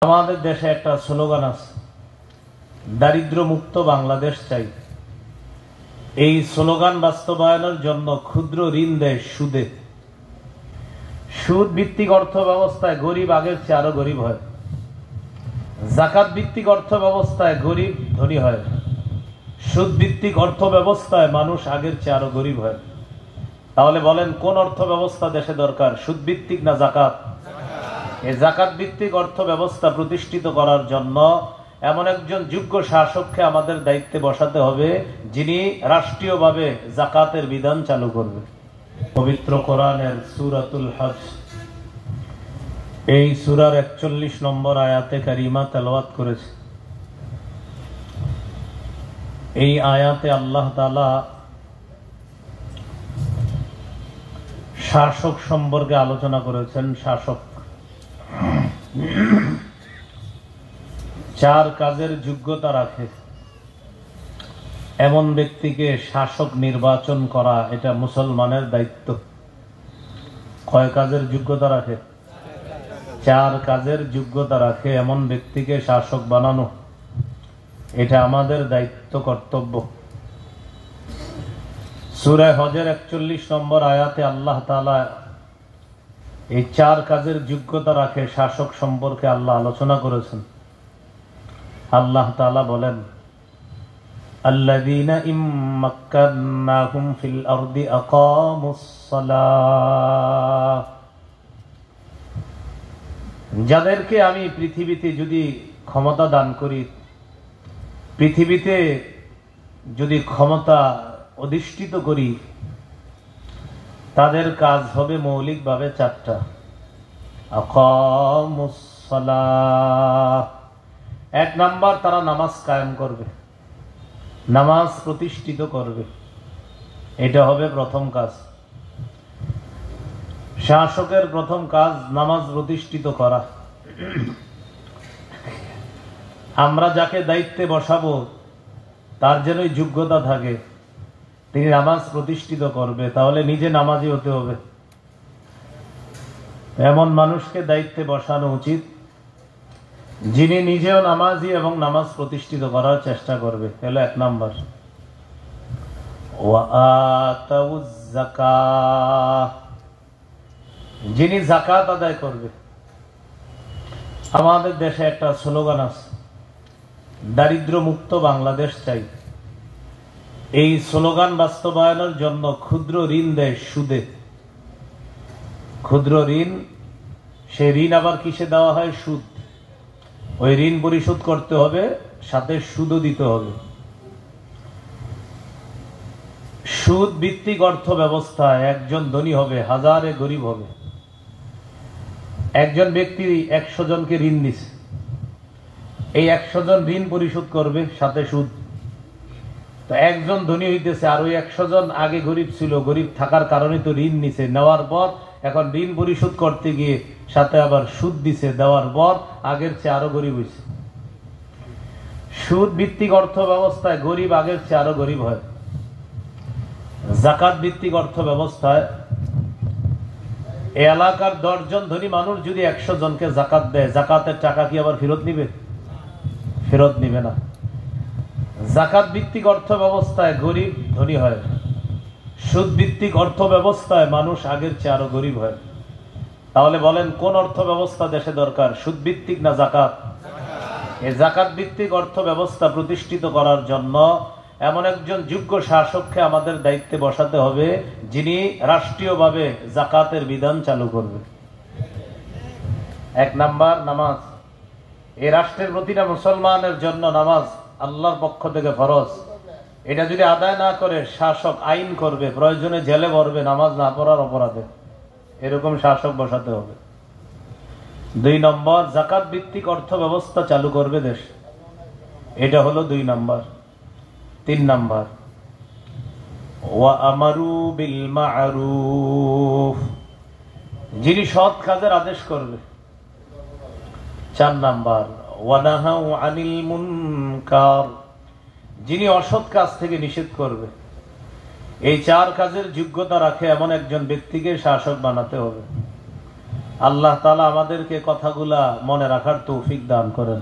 আমাদের দেশে একটা স্লোগান আছে, দারিদ্র মুক্ত বাংলাদেশ চাই। এই স্লোগান বাস্তবায়নের জন্য ক্ষুদ্র ঋণ দেয় সুদে। সুদ ভিত্তিক অর্থ ব্যবস্থায় গরিব আগের চেয়ে আরো গরিব হয়। জাকাত ভিত্তিক অর্থ ব্যবস্থায় গরিব ধনী হয়। সুদ ভিত্তিক অর্থ ব্যবস্থায় মানুষ আগের চেয়ে আরো গরিব হয়। তাহলে বলেন, কোন অর্থ ব্যবস্থা দেশে দরকার, সুদ ভিত্তিক না জাকাত? এই জাকাত ভিত্তিক অর্থ ব্যবস্থা প্রতিষ্ঠিত করার জন্য এমন একজন যোগ্য শাসককে আমাদের দায়িত্বে বসাতে হবে, যিনি রাষ্ট্রীয়ভাবে জাকাতের বিধান চালু করবে। পবিত্র কোরআনের সূরাতুল হজ এই সূরার ৪১ নম্বর আয়াতে কারিমা তেলাওয়াত করেছে। এই আয়াতে আল্লাহ তাআলা শাসক সম্পর্কে আলোচনা করেছেন। শাসক চার কাজের যোগ্যতা রাখে এমন ব্যক্তিকে শাসক নির্বাচন করা, এটা মুসলমানের দায়িত্ব। কয় কাজের যোগ্যতা রাখে? চার কাজের যোগ্যতা রাখে এমন ব্যক্তিকে শাসক বানানো, এটা আমাদের দায়িত্ব, কর্তব্য। সূরা হজের ৪১ নম্বর আয়াতে আল্লাহ তাআলা এই চার কাজের যোগ্যতা রাখে শাসক সম্পর্কে আল্লাহ আলোচনা করেছেন। আল্লাহ তাআলা বলেন, আল্লাযীনা ইম্মাক্কান্নাহুম ফিল আরদি আকামুস সালাহ, যাদেরকে আমি পৃথিবীতে যদি ক্ষমতা দান করি, পৃথিবীতে যদি ক্ষমতা অধিষ্ঠিত করি, তাদের কাজ হবে মৌলিকভাবে চারটা। আকামুস সালাহ, এক নাম্বার, তারা নামাজ কায়েম করবে, নামাজ প্রতিষ্ঠিত করবে। এটা হবে প্রথম কাজ। শাসকের প্রথম কাজ নামাজ প্রতিষ্ঠিত করা। আমরা যাকে দায়িত্বে বসাবো তার যেন যোগ্যতা থাকে, তিনি নামাজ প্রতিষ্ঠিত করবে, তাহলে নিজে নামাজি হতে হবে। এমন মানুষকে দায়িত্বে বসানো উচিত যিনি নিজেও নামাজি এবং নামাজ প্রতিষ্ঠিত করার চেষ্টা করবে। তাহলে এক নাম্বার। ওয়া আতাউজ যাকাত, যিনি যাকাত আদায় করবে। আমাদের দেশে একটা স্লোগান আছে, দারিদ্র মুক্ত বাংলাদেশ চাই। এই স্লোগান বাস্তবায়নের জন্য ক্ষুদ্র ঋণ দেয় সুদে। ক্ষুদ্র ঋণ, সে ঋণ আবার কিসে দেওয়া হয়? সুদ। ওই ঋণ পরিশোধ করতে হবে, সাথে সুদও দিতে হবে। সুদ ভিত্তিক অর্থ ব্যবস্থায় একজন ধনী হবে, হাজারে গরিব হবে। একজন ব্যক্তি ১০০ জনকে ঋণ দিছে, এই ১০০ জন ঋণ পরিশোধ করবে, সাথে সুদ। তো একজন ধনী হইতেছে, আর ওই ১০০ জন আগে গরিব ছিল, গরিব থাকার কারণে তো ঋণ নিছে, নেওয়ার পর এখন ঋণ পরিশোধ করতে গিয়ে সাথে আবার সুদ দিছে, দেওয়ার পর আগের চেয়ে আরো গরিব হয়েছে। সুদ ভিত্তিক অর্থ ব্যবস্থায় গরিব আগের চেয়ে আরো গরিব হয়। জাকাত ভিত্তিক অর্থ ব্যবস্থায় এই এলাকার ১০ জন ধনী মানুষ যদি ১০০ জনকে জাকাত দেয়, জাকাতের টাকা কি আবার ফেরত নিবে? ফেরত নিবে না। জাকাত ভিত্তিক অর্থ ব্যবস্থায় গরিব ধনী হয়। সুদ ভিত্তিক অর্থ ব্যবস্থায় মানুষ আগের চেয়ে আরো গরিব হয়। তাহলে বলেন, কোন অর্থ ব্যবস্থা দেশে দরকার, সুদ ভিত্তিক না জাকাত? এই জাকাত ভিত্তিক অর্থ ব্যবস্থা প্রতিষ্ঠিত করার জন্য এমন একজন যোগ্য শাসককে আমাদের দায়িত্বে বসাতে হবে, যিনি রাষ্ট্রীয়ভাবে জাকাতের বিধান চালু করবে। এক নাম্বার, নামাজ। এই রাষ্ট্রের প্রতিটা মুসলমানের জন্য নামাজ আল্লাহর পক্ষ থেকে ফরজ। এটা যদি আদায় না করে, শাসক আইন করবে, প্রয়োজনে জেলে ভরবে নামাজ না পড়ার অপরাধে। এরকম শাসক বসাতে হবে। ২ নম্বর, জাকাত ভিত্তিক অর্থ ব্যবস্থা চালু করবে দেশ। এটা হলো ২ নম্বর। ৩ নম্বর, ওয়া আমারু বিল মা'রুফ, যিনি সৎ কাজের আদেশ করবে। ৪ নম্বর, ওয়া নাহাউ আনিল মুনকার, যিনি অসৎ কাজ থেকে নিষেধ করবে। এই ৪ কাজের যোগ্যতা রাখে এমন একজন ব্যক্তিকে শাসক বানাতে হবে। আল্লাহ তাআলা আমাদেরকে কথাগুলা মনে রাখার তৌফিক দান করেন।